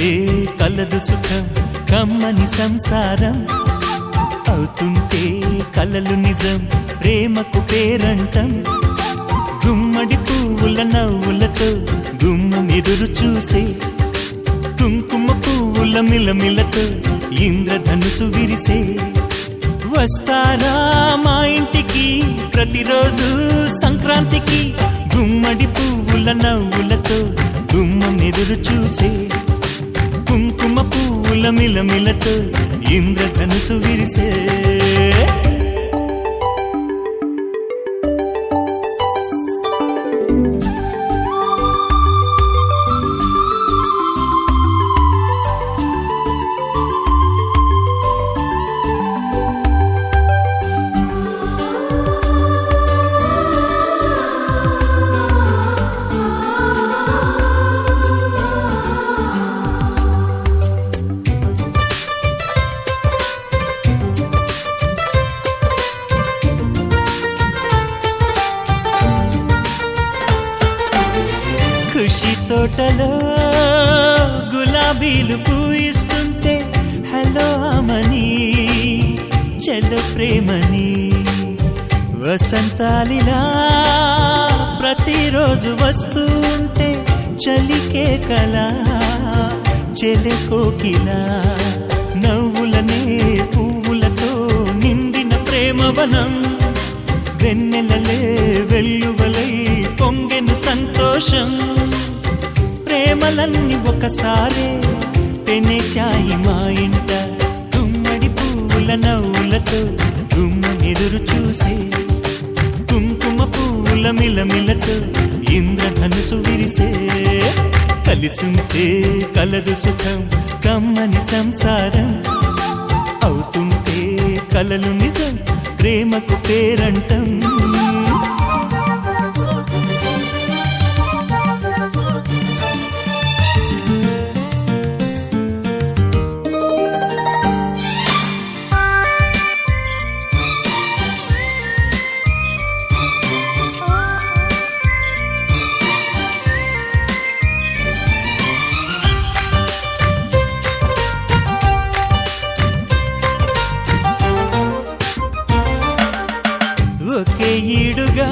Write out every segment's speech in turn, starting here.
కలిసుంటే కలదు సుఖం కమ్మని సంసారం అవుతుంటే కలలు నిజం ప్రేమకు పేరంటం గుమ్మడి పువ్వుల నవ్వులతో గుమ్మం ఎదురు చూసే కుంకుమ పువ్వుల మిలమిలతో ఇంద్రధనుసు విరిసే వస్తారా మా ఇంటికి ప్రతిరోజు సంక్రాంతికి గుమ్మడి పువ్వుల నవ్వులతో గుమ్మం ఎదురు చూసే కుంకుమ పువ్వుల మిలమిలతో ఇంద్రధనుసు విరిసే ఖుషి తోటలో గులాబీలు పూయిస్తుంటే హలో అమని చెల్ల ప్రేమని వసంతాలిలా ప్రతిరోజు వస్తూ ఉంటే చలికే కలా చెలె కోకిలా నవ్వులనే పువ్వులతో నిండిన ప్రేమవనం వెన్నెలలే వెల్లువలై పొంగెను సంతోషం ప్రేమలన్నీ ఒకసారే పెనేశాయి మా ఇంట గుమ్మడి పువ్వుల నవ్వులతో గుమ్మం ఎదురు చూసే కుంకుమ పువ్వుల మిలమిలతో ఇంద్రధనుసు విరిసే కలిసుంటే కలదు సుఖం కమ్మని సంసారం అవుతుంటే కలలు నిజం ప్రేమకు పేరంటం ఒకే ఈడుగా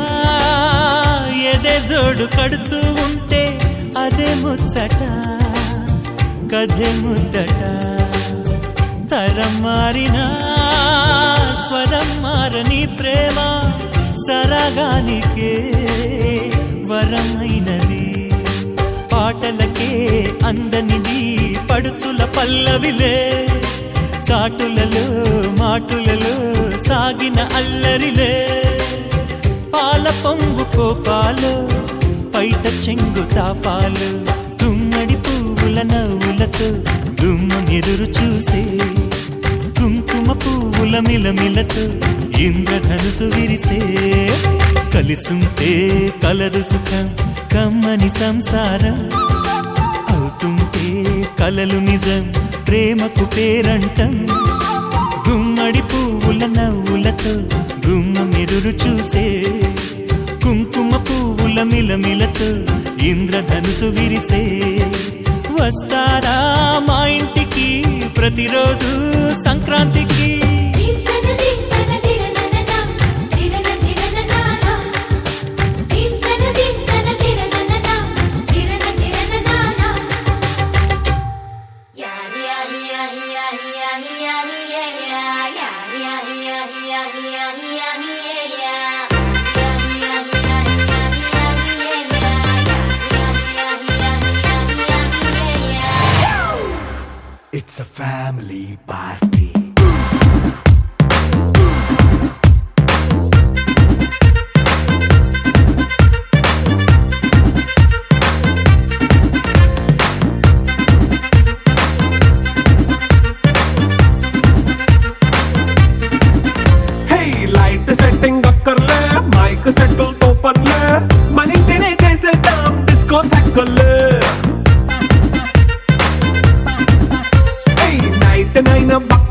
ఎదే జోడు కడుతూ ఉంటే అదే ముచ్చట కథే ముద్దట తరం మారినా స్వరం మారని ప్రేమ సరగానికే వరమైనది పాటలకే అందనిది పడుచుల పల్లవిలే చాటులలో మాటులలో సాగిన అల్లరిలే పాల పొంగు కోపాలు పైట చెంగు తాపాలు గుమ్మడి పువ్వుల నవ్వులతో గుమ్మం ఎదురు చూసే కుంకుమ పువ్వుల మిలమిలతో ఇంద్రధనుసు విరిసే కలిసుంటే కలదు సుఖం కమ్మని సంసారం అవుతుంటే కలలు నిజం ప్రేమకు పేరంటం గుమ్మడి పువ్వుల నవ్వులతో గుమ్మం ఎదురు చూసే కుంకుమ పువ్వుల మిలమిలతో ఇంద్రధనుసు విరిసే వస్తారా మా ఇంటికి ప్రతిరోజు సంక్రాంతికి It's a family party. Hey, light setting akkarle, mic settle topanle, manintine chesedam disco thakkale. Hey, night nine buck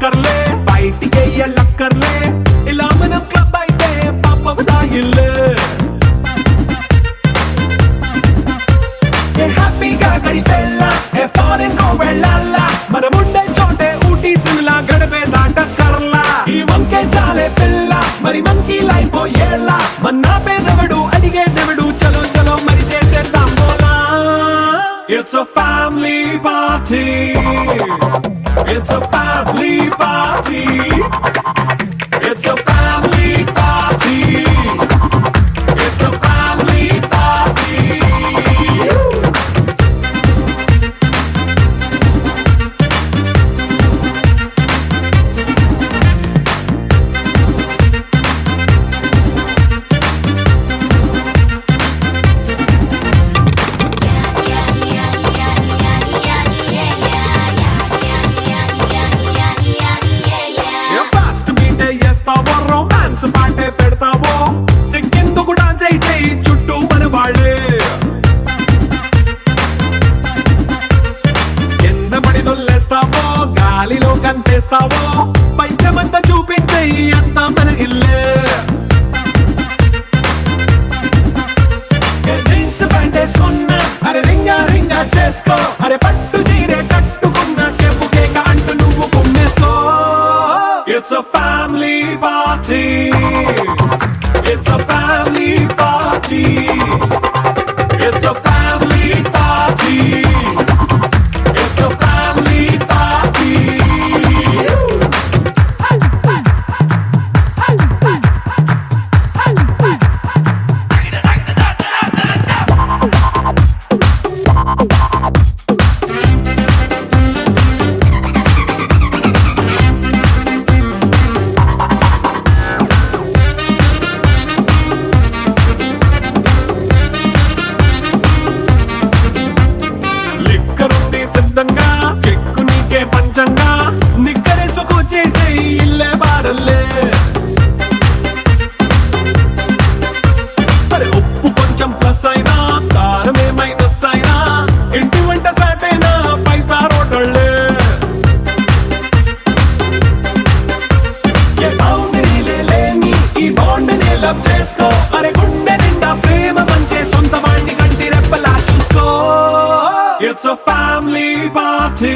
మన్నా పేదవడు అడిగేదెవడు చలో చలో మరి చేసేద్దాం బోలా It's a family party It's a family party It's a family party It's a family party fast beat చేస్తావో romance పాటే పెడతావో సిక్కిందుకు dance అయి చేయి చుట్టూ మన వాళ్ళే కింద పడి దొల్లేస్తావో గాలిలో కనిపిస్తావో పైకమంతా చూపించేయి అంతా మన ఇల్లే జీన్స్ ప్యాంట్ వేసుకున్నా అరే రింగా రింగా చేసుకో అరే పట్టు చీరే కట్టుకున్నా కెప్పు కేక అంటూ నువ్వు కుమ్మేసుకో It's a family party. It's a family party. It's a family party. It's a family party. లిక్కరుంది సిద్ధంగా కెక్కు నీకే పంచంగా నిక్కరేసుకు చేసే ఇల్లే బారల్లే మరి ఉప్పు కొంచెం ప్లస్ అయినా కారమే మైనస్ అయినా ఇంటి వంట సాటైనా 5 స్టార్ హోటళ్ళే ఏ బౌండరీలే లేని ఈ బాండ్ని లవ్ చేసుకో అరే గుండె నిండా ప్రేమ పంచే సొంత వాణ్ణి కంటి రెప్పలా చూసుకో It's a family party